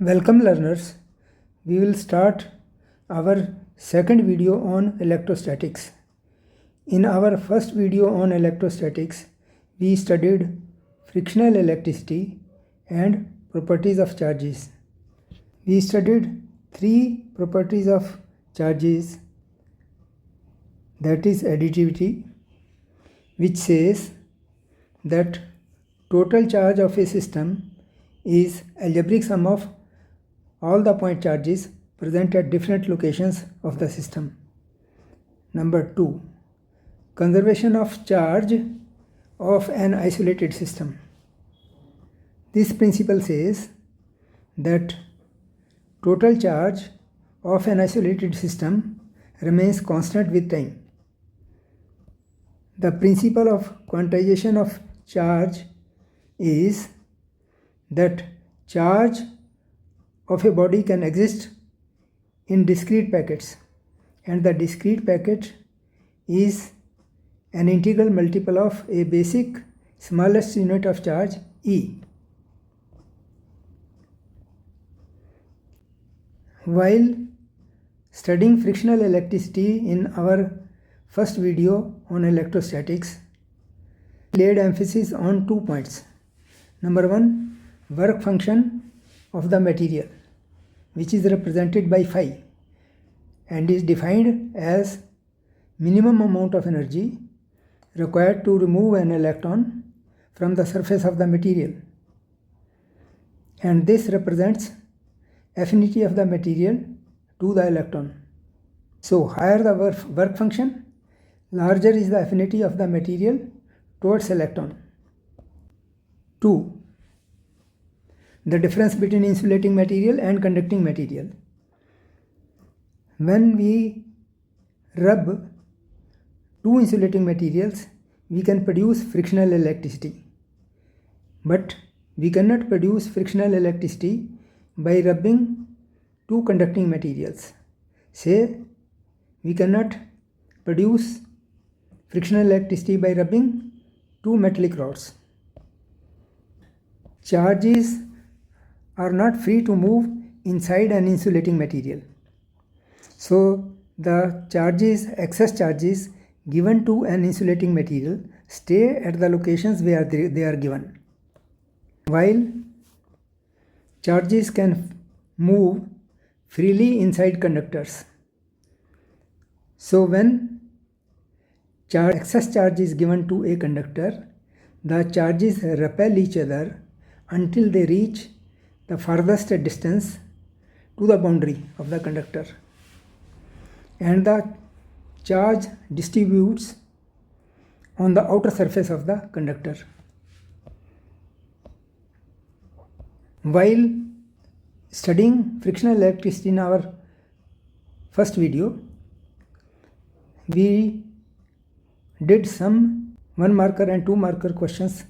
Welcome learners, we will start our second video on electrostatics. In our first video on electrostatics, we studied frictional electricity and properties of charges. We studied three properties of charges, that is additivity, which says that total charge of a system is algebraic sum of all the point charges present at different locations of the system. Number 2. Conservation of charge of an isolated system. This principle says that total charge of an isolated system remains constant with time. The principle of quantization of charge is that charge of a body can exist in discrete packets, and the discrete packet is an integral multiple of a basic smallest unit of charge E. While studying frictional electricity in our first video on electrostatics, we laid emphasis on 2 points. Number 1, work function of the material, which is represented by phi and is defined as minimum amount of energy required to remove an electron from the surface of the material, and this represents affinity of the material to the electron. So higher the work function, larger is the affinity of the material towards electron. 2. The difference between insulating material and conducting material. When we rub two insulating materials, we can produce frictional electricity. But we cannot produce frictional electricity by rubbing two conducting materials. Say, we cannot produce frictional electricity by rubbing two metallic rods. Charges are not free to move inside an insulating material. So the charges, excess charges given to an insulating material stay at the locations where they are given, while charges can move freely inside conductors. So when excess charge is given to a conductor, the charges repel each other until they reach the farthest distance to the boundary of the conductor, and the charge distributes on the outer surface of the conductor. While studying frictional electricity in our first video, we did some 1 marker and 2 marker questions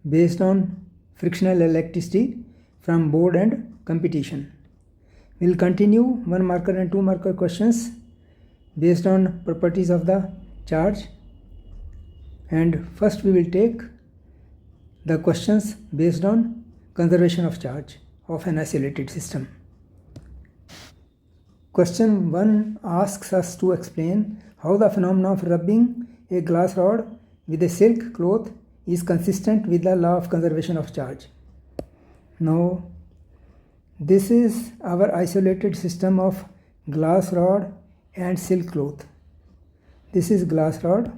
based on frictional electricity from board and competition. We will continue 1 marker and 2 marker questions based on properties of the charge, and first we will take the questions based on conservation of charge of an isolated system. Question 1 asks us to explain how the phenomenon of rubbing a glass rod with a silk cloth is consistent with the law of conservation of charge. Now, this is our isolated system of glass rod and silk cloth. This is glass rod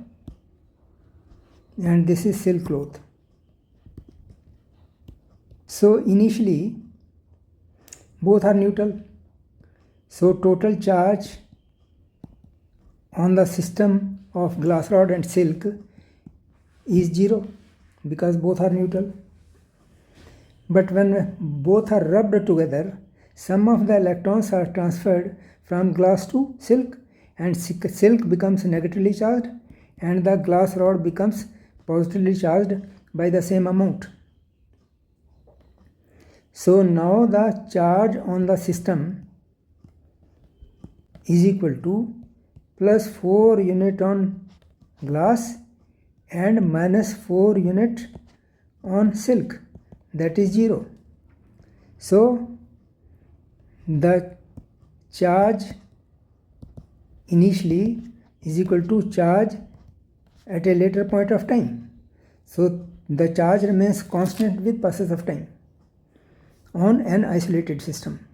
and this is silk cloth. So initially both are neutral. So total charge on the system of glass rod and silk is 0 because both are neutral. But when both are rubbed together, some of the electrons are transferred from glass to silk, and silk becomes negatively charged and the glass rod becomes positively charged by the same amount. So now the charge on the system is equal to plus 4 unit on glass and minus 4 unit on silk, that is 0. So the charge initially is equal to charge at a later point of time. So the charge remains constant with passage of time on an isolated system.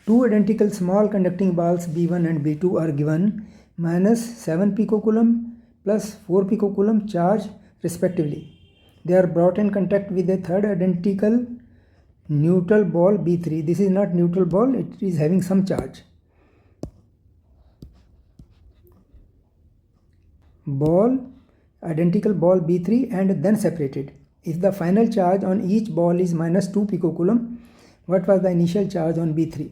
Two identical small conducting balls B1 and B2 are given minus 7 picocoulomb plus 4 picocoulomb charge respectively. They are brought in contact with a third identical neutral ball B3. This is not neutral ball, it is having some charge. Identical ball B3 and then separated. If the final charge on each ball is minus 2 picocoulomb, what was the initial charge on B3?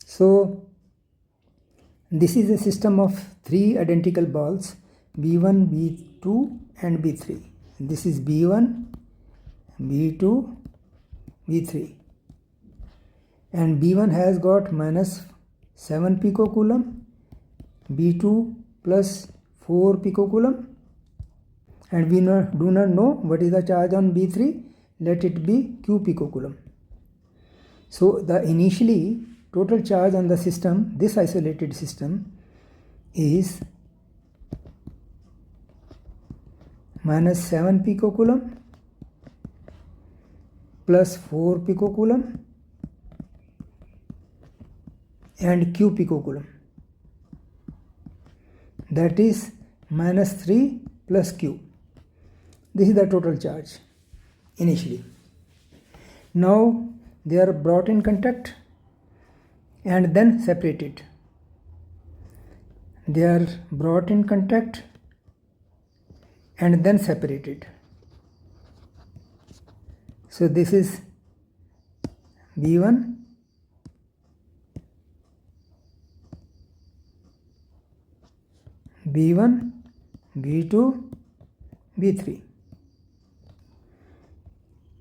So this is a system of three identical balls B1, B2 and B3. This is B1, B2, B3, and B1 has got minus 7 picocoulomb, B2 plus 4 picocoulomb, and we do not know what is the charge on B3. Let it be Q picocoulomb. So the initially total charge on the system, this isolated system, is minus 7 picocoulomb plus 4 picocoulomb and Q picocoulomb. That is minus 3 plus Q. This is the total charge initially. Now they are brought in contact and then separated. They are brought in contact and then separated. So this is B1, B1, B2, B3.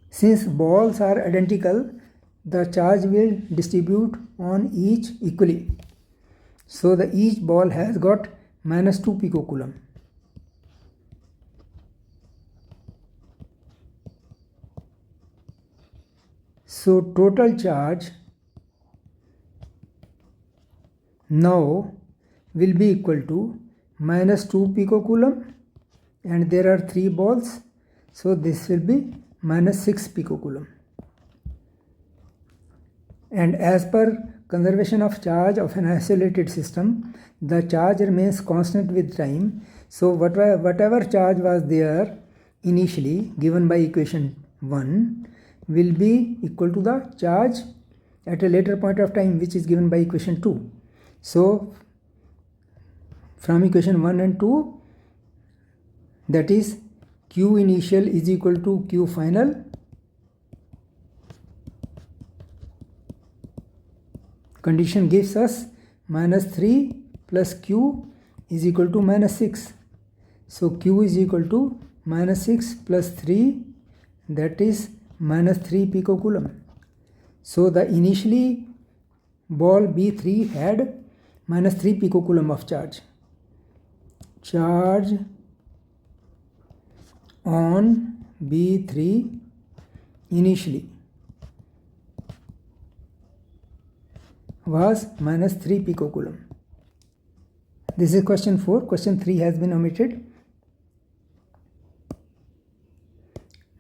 Since balls are identical, the charge will distribute on each equally. So the each ball has got minus 2 picocoulomb. So total charge now will be equal to minus 2 picocoulomb, and there are 3 balls, so this will be minus 6 picocoulomb. And as per conservation of charge of an isolated system, the charge remains constant with time. So whatever charge was there initially given by equation 1 will be equal to the charge at a later point of time, which is given by equation 2. So from equation 1 and 2, that is Q initial is equal to Q final condition gives us minus 3 plus Q is equal to minus 6. So Q is equal to minus 6 plus 3, that is minus 3 picocoulomb. So the initially ball B3 had minus 3 picocoulomb of charge. Charge on B3 initially was minus 3 picocoulomb. This is question 4. Question 3 has been omitted.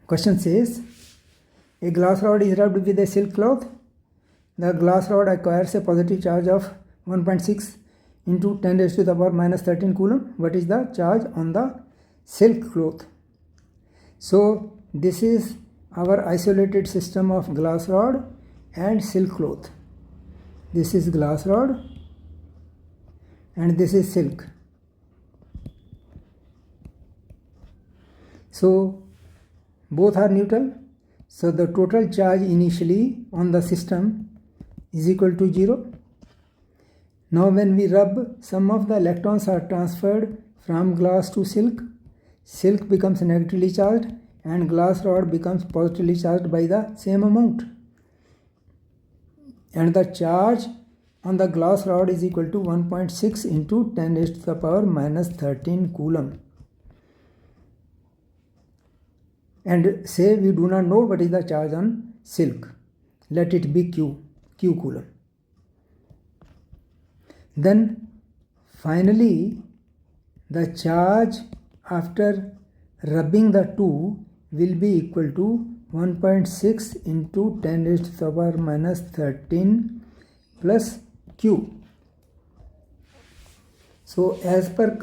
Question says, a glass rod is rubbed with a silk cloth. The glass rod acquires a positive charge of 1.6 into 10 raised to the power minus 13 coulomb. What is the charge on the silk cloth? So this is our isolated system of glass rod and silk cloth. This is glass rod and this is silk. So both are neutral. So the total charge initially on the system is equal to 0. Now when we rub, some of the electrons are transferred from glass to silk. Silk becomes negatively charged and glass rod becomes positively charged by the same amount. And the charge on the glass rod is equal to 1.6 into 10 raised to the power minus 13 coulomb. and say we do not know what is the charge on silk. Let it be Q coulomb. Then finally the charge after rubbing the two will be equal to 1.6 into 10 raised to the power minus 13 plus Q. So as per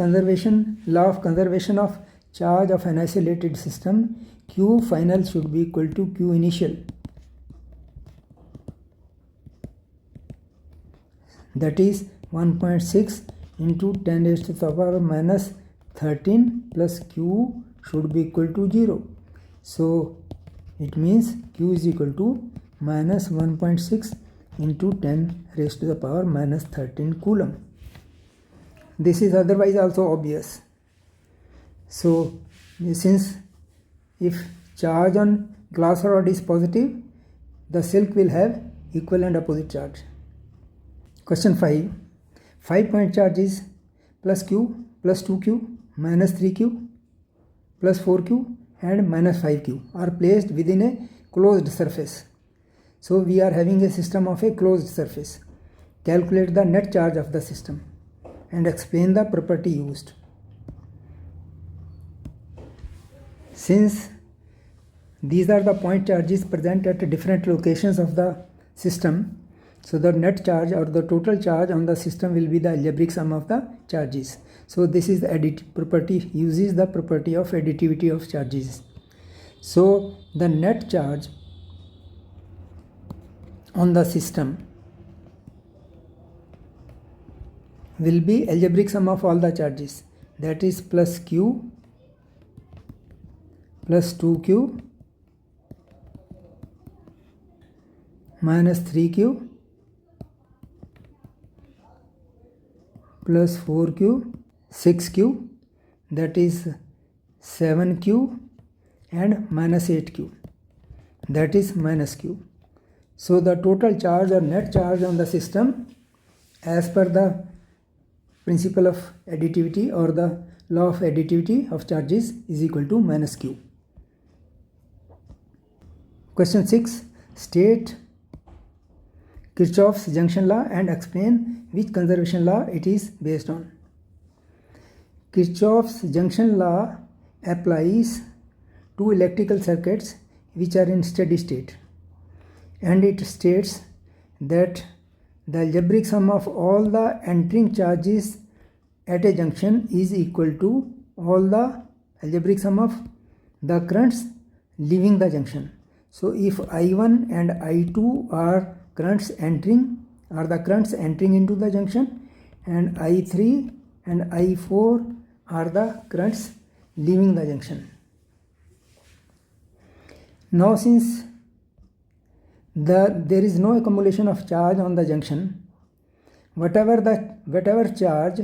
law of conservation of charge of an isolated system, Q final should be equal to Q initial. That is 1.6 into 10 raised to the power minus 13 plus Q should be equal to 0. So it means Q is equal to minus 1.6 into 10 raised to the power minus 13 coulomb. This is otherwise also obvious. So since if charge on glass rod is positive, the silk will have equal and opposite charge. Question 5. 5-point charge is plus Q plus 2Q minus 3Q plus 4Q and minus 5Q are placed within a closed surface. So we are having a system of a closed surface. Calculate the net charge of the system and explain the property used. Since these are the point charges present at different locations of the system, so the net charge or the total charge on the system will be the algebraic sum of the charges. So this is the property, uses the property of additivity of charges. So the net charge on the system will be algebraic sum of all the charges, that is plus Q plus 2Q minus 3Q plus 4Q, 6Q, that is 7Q and minus 8Q, that is minus Q. So the total charge or net charge on the system as per the principle of additivity or the law of additivity of charges is equal to minus Q. Question 6. State Kirchhoff's junction law and explain which conservation law it is based on. Kirchhoff's junction law applies to electrical circuits which are in steady state, and it states that the algebraic sum of all the entering charges at a junction is equal to all the algebraic sum of the currents leaving the junction. So if I1 and I2 are the currents entering into the junction, and I3 and I4 are the currents leaving the junction. Now since there is no accumulation of charge on the junction, whatever charge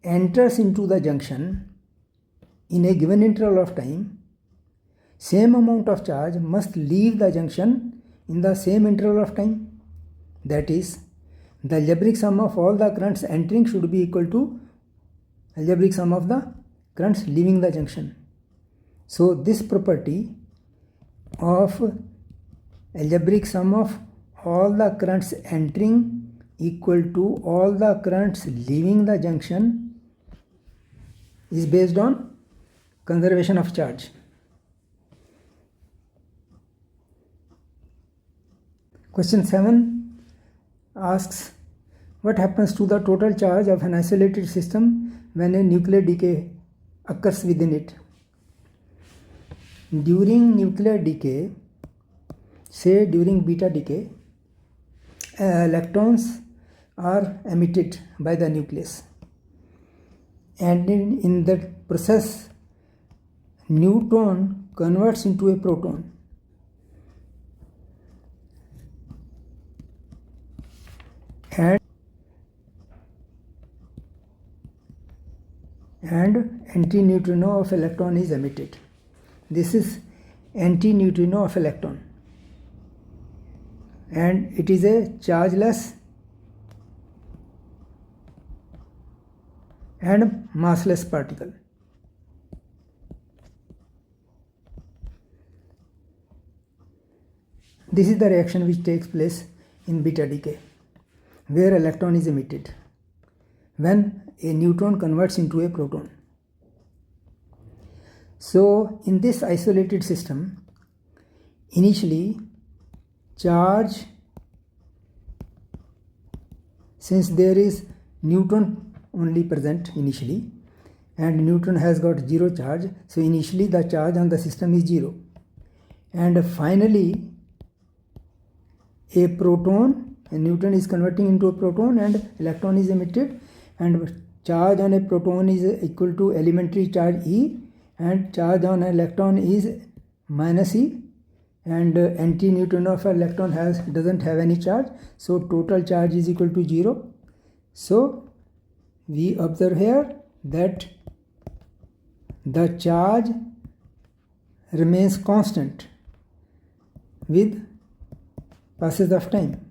enters into the junction in a given interval of time, same amount of charge must leave the junction in the same interval of time. That is, the algebraic sum of all the currents entering should be equal to algebraic sum of the currents leaving the junction. So this property of algebraic sum of all the currents entering equal to all the currents leaving the junction is based on conservation of charge. Question 7 asks, what happens to the total charge of an isolated system when a nuclear decay occurs within it? During nuclear decay, say during beta decay, electrons are emitted by the nucleus, and in that process neutron converts into a proton, and antineutrino of electron is emitted. This is antineutrino of electron, and it is a chargeless and massless particle. This is the reaction which takes place in beta decay, where electron is emitted when a neutron converts into a proton. So in this isolated system, initially charge, since there is neutron only present initially and neutron has got zero charge, so initially the charge on the system is 0, and finally a neutron is converting into a proton and electron is emitted, and charge on a proton is equal to elementary charge E, and charge on an electron is minus E, and anti-neutron of electron doesn't have any charge, so total charge is equal to 0. So we observe here that the charge remains constant with passage of time.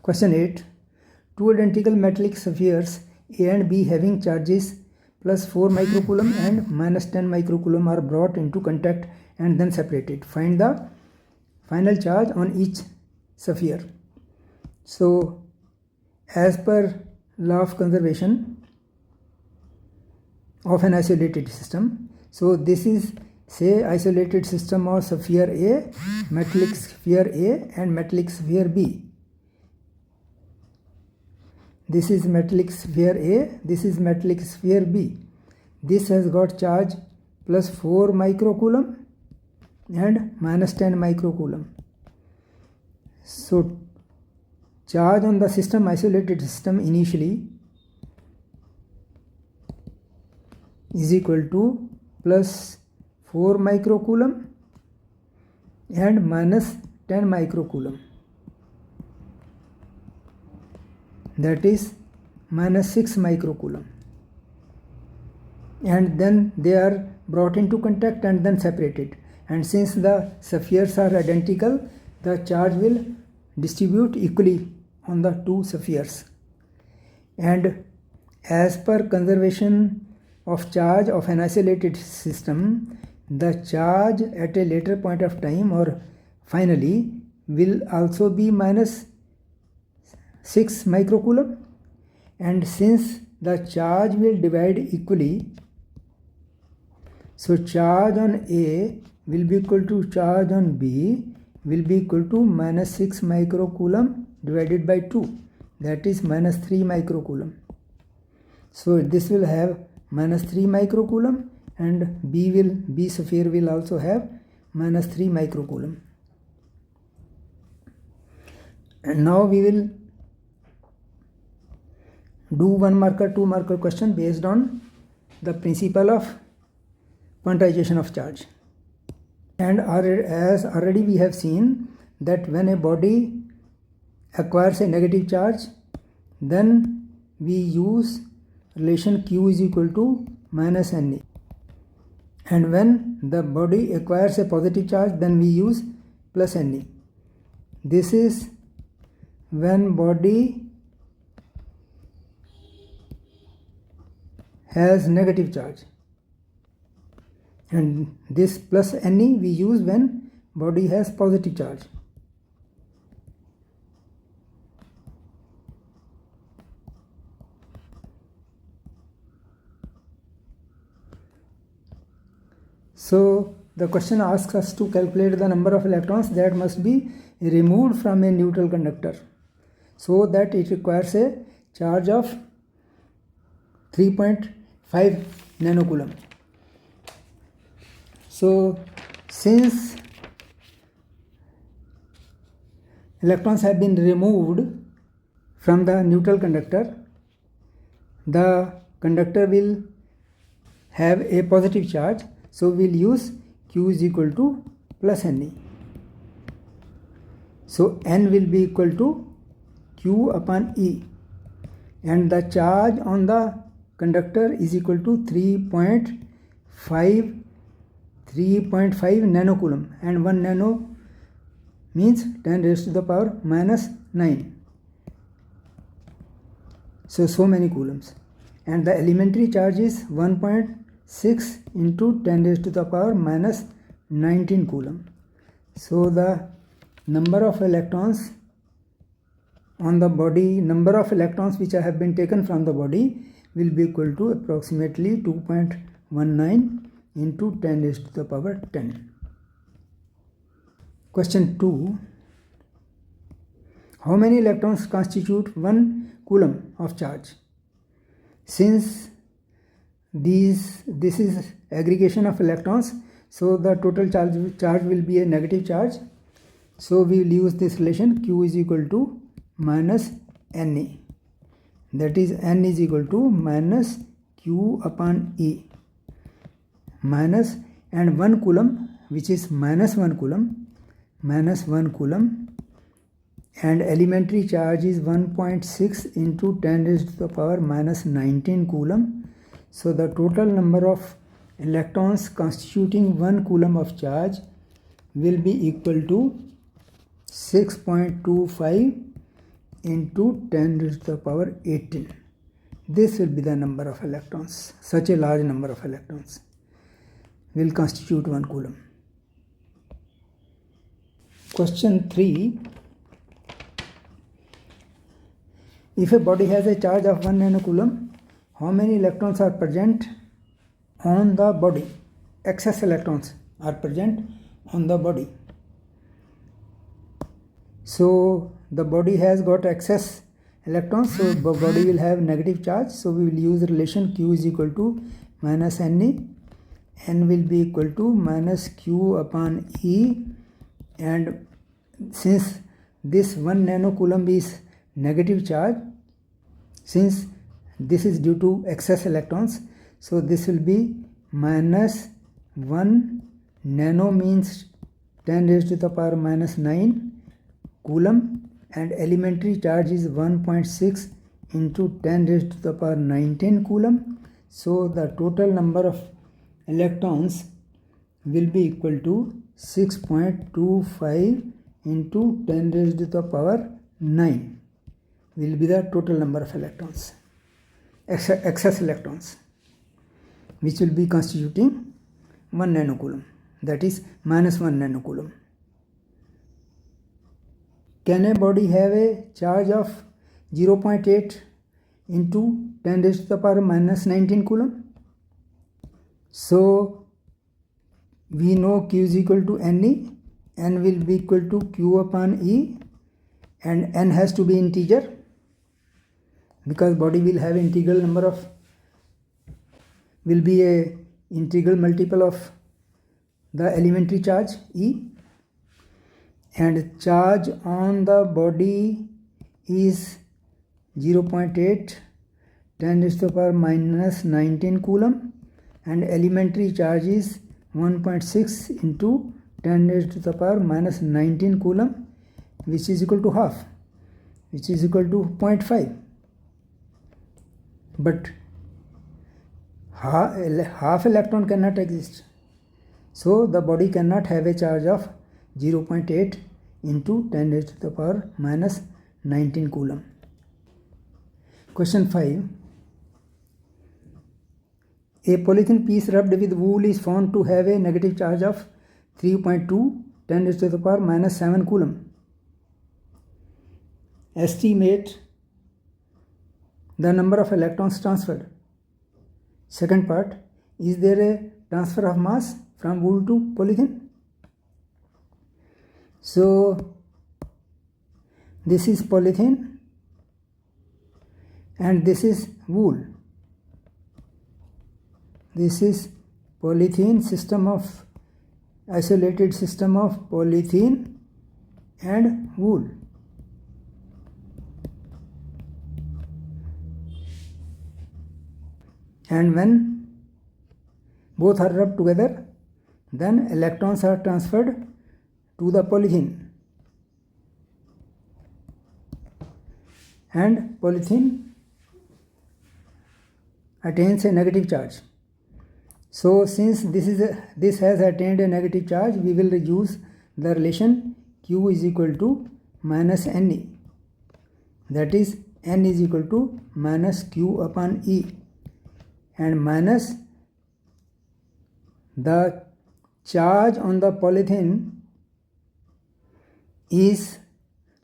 Question 8. Two identical metallic spheres A and B having charges plus 4 microcoulomb and minus 10 microcoulomb are brought into contact and then separated. Find the final charge on each sphere. So as per law of conservation of an isolated system, so this is, say, isolated system of sphere A, metallic sphere A and metallic sphere B. This is metallic sphere A, this is metallic sphere B. This has got charge plus 4 microcoulomb and minus 10 microcoulomb. So charge on the system, isolated system, initially is equal to plus 4 microcoulomb and minus 10 microcoulomb. That is minus 6 microcoulomb, and then they are brought into contact and then separated, and since the spheres are identical, the charge will distribute equally on the two spheres. And as per conservation of charge of an isolated system, the charge at a later point of time or finally will also be minus 6 microcoulomb, and since the charge will divide equally, so charge on A will be equal to charge on B will be equal to minus 6 microcoulomb divided by 2, that is minus 3 microcoulomb. So this will have minus 3 microcoulomb and B sphere will also have minus 3 microcoulomb. And now we will do 1 marker, 2 marker question based on the principle of quantization of charge. And as already we have seen that when a body acquires a negative charge, then we use relation Q is equal to minus Ne, and when the body acquires a positive charge, then we use plus Ne. This is when body has negative charge, and this plus Ne we use when body has positive charge. So the question asks us to calculate the number of electrons that must be removed from a neutral conductor so that it requires a charge of 3.5 nanocoulomb. So since electrons have been removed from the neutral conductor, the conductor will have a positive charge, so we'll use Q is equal to plus Ne. So N will be equal to Q upon E, and the charge on the conductor is equal to 3.5 nanocoulomb, and 1 nano means 10 raised to the power minus 9. So many coulombs, and the elementary charge is 1.4 6 into 10 raised to the power minus 19 coulomb. So the number of electrons on the body, number of electrons which have been taken from the body will be equal to approximately 2.19 into 10 raised to the power 10. Question 2. How many electrons constitute 1 coulomb of charge? Since this is aggregation of electrons, so the total charge will be a negative charge. So we will use this relation Q is equal to minus Ne. That is N is equal to minus Q upon E. Minus and 1 coulomb, which is minus 1 coulomb, and elementary charge is 1.6 into 10 raised to the power minus 19 coulomb. So the total number of electrons constituting 1 coulomb of charge will be equal to 6.25 into 10 raised to the power 18. This will be the number of electrons. Such a large number of electrons will constitute 1 coulomb. Question 3. If a body has a charge of 1 nanocoulomb, how many electrons are present on the body? Excess electrons are present on the body. So the body has got excess electrons, so the body will have negative charge. So we will use relation Q is equal to minus Ne. N will be equal to minus Q upon E, and since this 1 nanocoulomb is negative charge, since this is due to excess electrons, so this will be minus 1 nano means 10 raised to the power minus 9 coulomb, and elementary charge is 1.6 into 10 raised to the power 19 coulomb. So the total number of electrons will be equal to 6.25 into 10 raised to the power 9 will be the total number of electrons, excess electrons, which will be constituting 1 nanocoulomb, that is minus 1 nanocoulomb. Can a body have a charge of 0.8 into 10 raised to the power minus 19 coulomb? So we know Q is equal to Ne, N will be equal to Q upon E, and N has to be integer because body will have integral number of, will be a integral multiple of the elementary charge E, and charge on the body is 0.8 10 raised to the power minus 19 coulomb, and elementary charge is 1.6 into 10 raised to the power minus 19 coulomb, which is equal to half, which is equal to 0.5. But half electron cannot exist. So the body cannot have a charge of 0.8 into 10 raised to the power minus 19 coulomb. Question 5. A polythene piece rubbed with wool is found to have a negative charge of 3.2 10 raised to the power minus 7 coulomb. Estimate the number of electrons transferred. Second part, is there a transfer of mass from wool to polythene? So this is polythene and this is wool. This is polythene system of isolated system of polythene and wool. And when both are rubbed together, then electrons are transferred to the polythene, and polythene attains a negative charge. So since this has attained a negative charge, we will use the relation Q is equal to minus Ne, that is N is equal to minus Q upon E, and minus the charge on the polythene is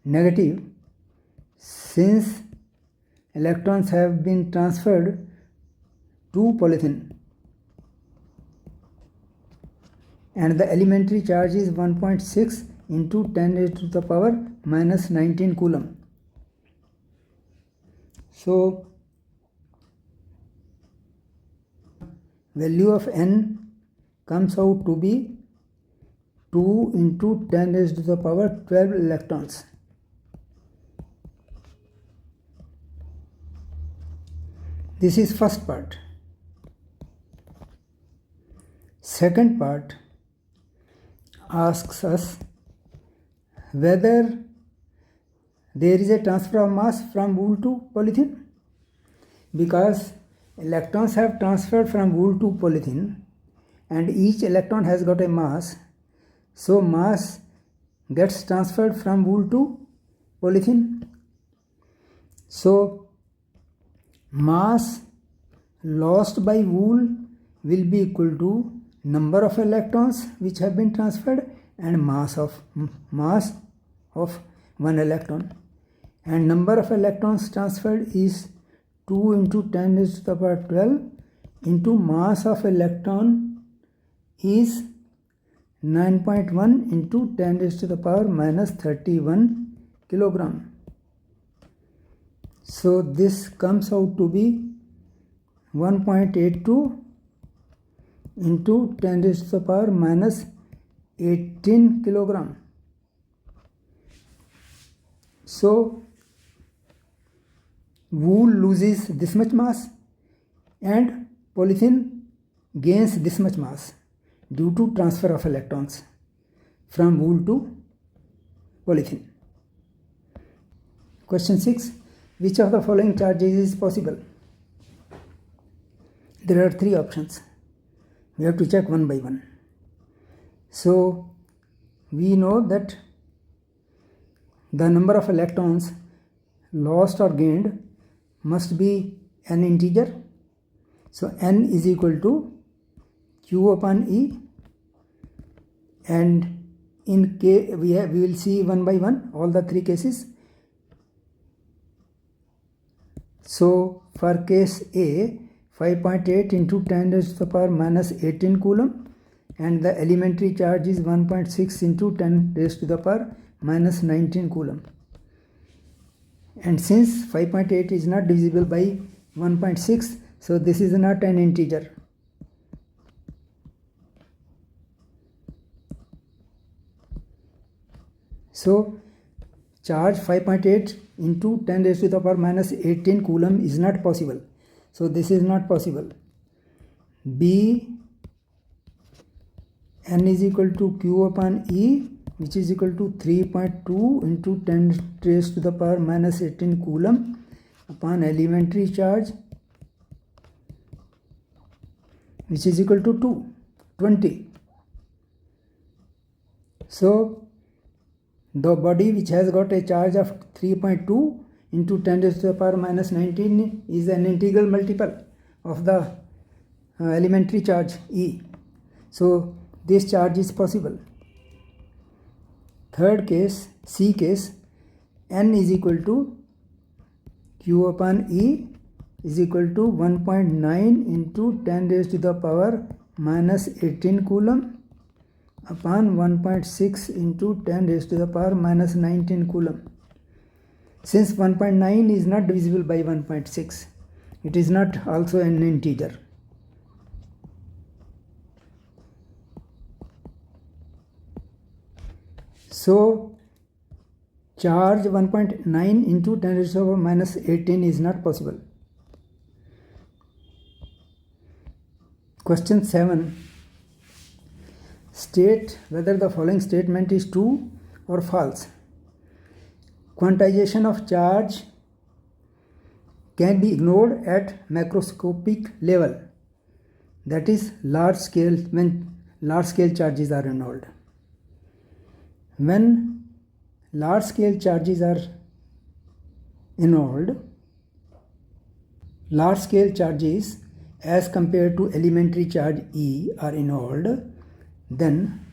negative since electrons have been transferred to polythene, and the elementary charge is 1.6 into 10 raised to the power minus 19 coulomb. So value of n comes out to be 2 into 10 raised to the power 12 electrons. This is first part. Second part asks us whether there is a transfer of mass from wool to polythene, because electrons have transferred from wool to polythene and each electron has got a mass, so mass gets transferred from wool to polythene. So mass lost by wool will be equal to number of electrons which have been transferred and mass of one electron, and number of electrons transferred is 2 into 10 raised to the power 12 into mass of electron is 9.1 into 10 raised to the power minus 31 kilogram. So this comes out to be 1.82 into 10 raised to the power minus 18 kilogram. So wool loses this much mass and polythene gains this much mass due to transfer of electrons from wool to polythene. Question 6. Which of the following charges is possible? There are 3 options. We have to check one by one. So we know that the number of electrons lost or gained must be an integer. So n is equal to q upon e, and in K we will see one by one all the 3 cases. So for case A, 5.8 into 10 raised to the power minus 18 coulomb, and the elementary charge is 1.6 into 10 raised to the power minus 19 coulomb. And since 5.8 is not divisible by 1.6, so this is not an integer. So charge 5.8 into 10 raised to the power minus 18 coulomb is not possible. So this is not possible. B, n is equal to q upon e, which is equal to 3.2 into 10 raised to the power minus 18 coulomb upon elementary charge, which is equal to 20. So the body which has got a charge of 3.2 into 10 raised to the power minus 19 is an integral multiple of the elementary charge E. So this charge is possible. Third case, C case, n is equal to q upon E is equal to 1.9 into 10 raised to the power minus 18 coulomb upon 1.6 into 10 raised to the power minus 19 coulomb. Since 1.9 is not divisible by 1.6, it is not also an integer. So charge 1.9 into 10 raised to the power minus 18 is not possible. Question 7. State whether the following statement is true or false. Quantization of charge can be ignored at macroscopic level, that is large scale, when large scale charges are involved. When large scale charges are involved, large scale charges as compared to elementary charge E are involved, then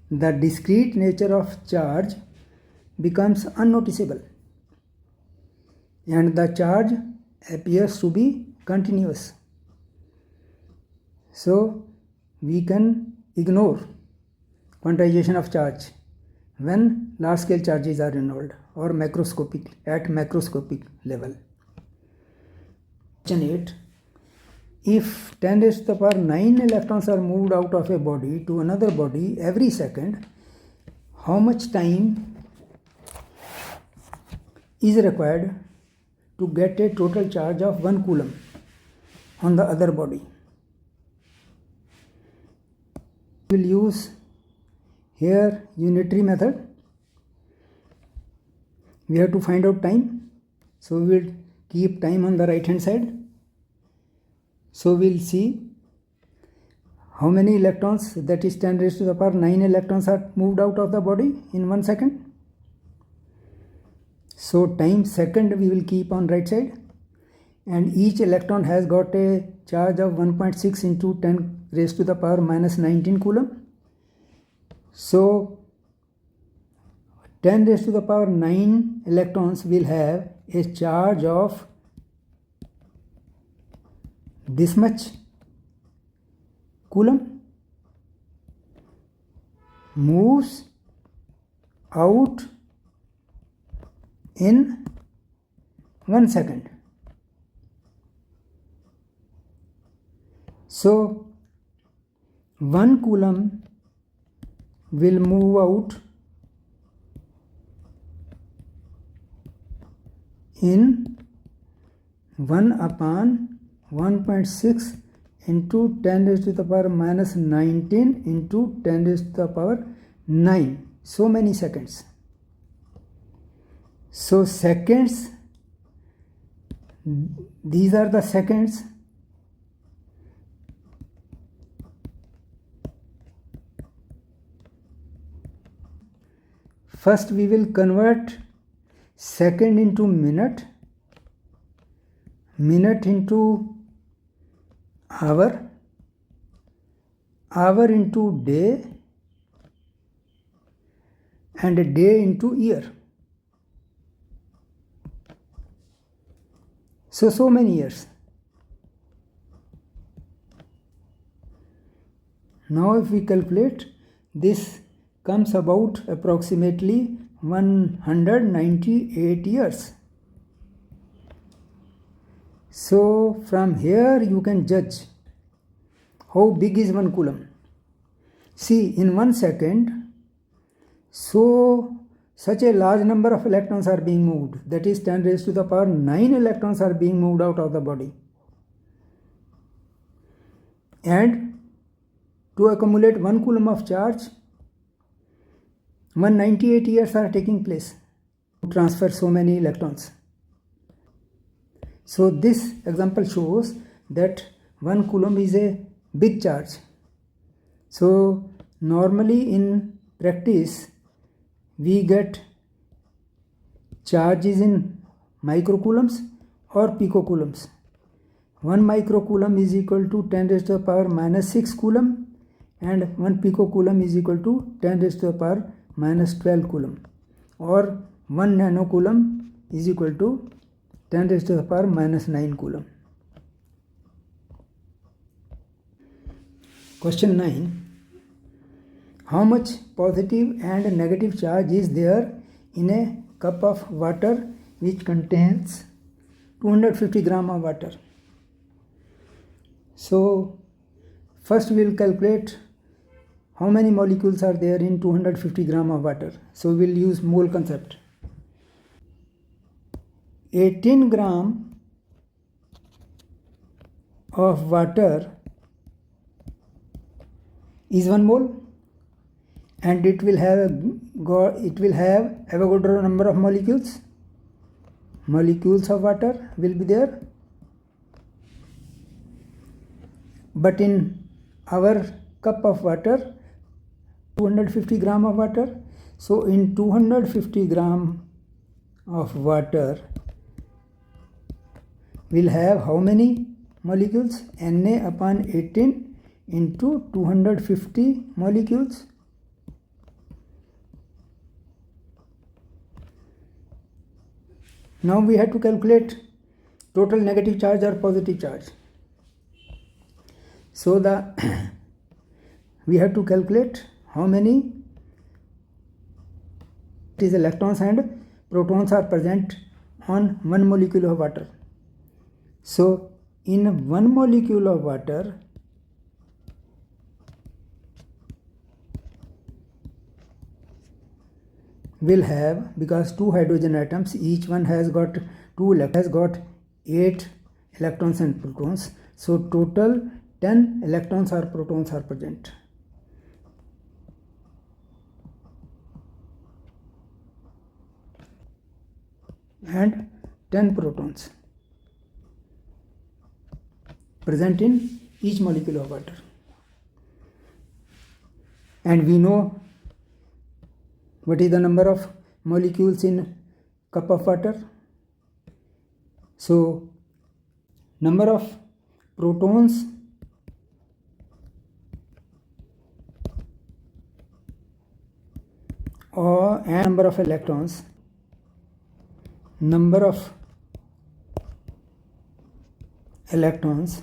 the discrete nature of charge becomes unnoticeable and the charge appears to be continuous. So we can ignore quantization of charge when large scale charges are involved or at macroscopic level. Question 8. If 10 raised to the power 9 electrons are moved out of a body to another body every second, how much time is required to get a total charge of 1 coulomb on the other body? We will use here unitary method. We have to find out time, so we will keep time on the right hand side. So we will see how many electrons, that is 10 raised to the power 9 electrons are moved out of the body in 1 second. So time second we will keep on right side, and each electron has got a charge of 1.6 into 10 raised to the power minus 19 coulomb. So 10 raised to the power 9 electrons will have a charge of this much coulomb, moves out in 1 second. So 1 coulomb will move out in 1 upon 1.6 into 10 raised to the power minus 19 into 10 raised to the power 9, so many seconds. So seconds, these are the seconds. First we will convert second into minute, minute into hour, hour into day, and a day into year. So many years. Now if we calculate, this comes about approximately 198 years. So from here you can judge how big is 1 coulomb. See, in 1 second, such a large number of electrons are being moved, that is 10 raised to the power 9 electrons are being moved out of the body. And to accumulate 1 coulomb of charge, 198 years are taking place to transfer so many electrons. So this example shows that 1 coulomb is a big charge. So normally in practice we get charges in microcoulombs or picocoulombs. 1 microcoulomb is equal to 10 raised to the power minus 6 coulomb, and 1 picocoulomb is equal to 10 raised to the power minus 12 coulomb, or 1 nanocoulomb is equal to 10 raised to the power minus 9 coulomb. Question 9. How much positive and negative charge is there in a cup of water which contains 250 gram of water? So first we will calculate how many molecules are there in 250 gram of water. So we will use mole concept. 18 gram of water is 1 mole, and it will have Avogadro number of molecules. Molecules of water will be there, but in our cup of water 250 gram of water. So in 250 gram of water will have how many molecules, Na upon 18 into 250 molecules. Now we have to calculate total negative charge or positive charge. So we have to calculate how many electrons and protons are present on 1 molecule of water. So in 1 molecule of water, will have, because 2 hydrogen atoms, each one has got 8 electrons and protons. So total 10 electrons or protons are present. And 10 protons present in each molecule of water. And we know what is the number of molecules in cup of water. So number of protons and number of electrons,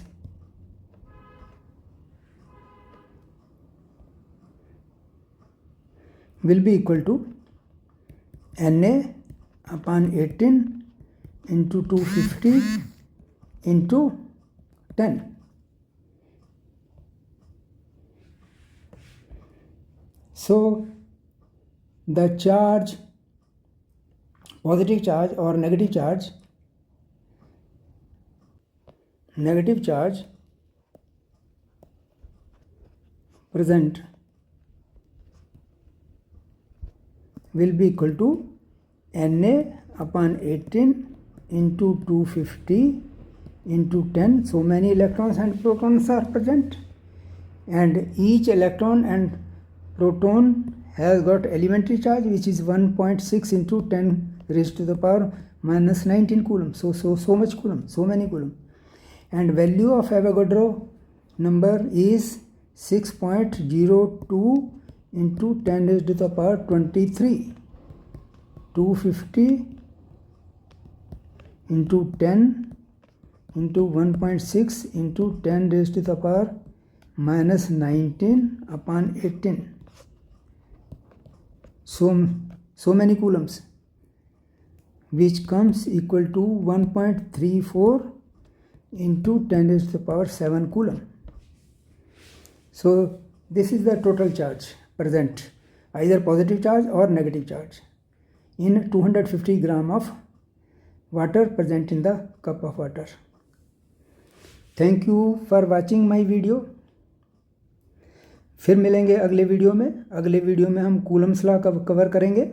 will be equal to Na upon 18 into 250 into 10. So the charge, positive charge or negative charge present will be equal to Na upon 18 into 250 into 10. So many electrons and protons are present, and each electron and proton has got elementary charge, which is 1.6 into 10 raised to the power minus 19 coulomb. So much coulomb, so many coulomb. And value of Avogadro number is 6.02 into 10 raised to the power 23. 250 into 10 into 1.6 into 10 raised to the power minus 19 upon 18. So many coulombs, which comes equal to 1.34 into 10 raised to the power 7 coulomb. So this is the total charge present, either positive charge or negative charge, in 250 gram of water present in the cup of water. Thank you for watching my video. फिर मिलेंगे अगले video में हम Coulomb's law cover करेंगे।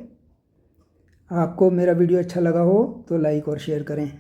आपको मेरा video अच्छा लगा हो तो लाइक और शेयर करें।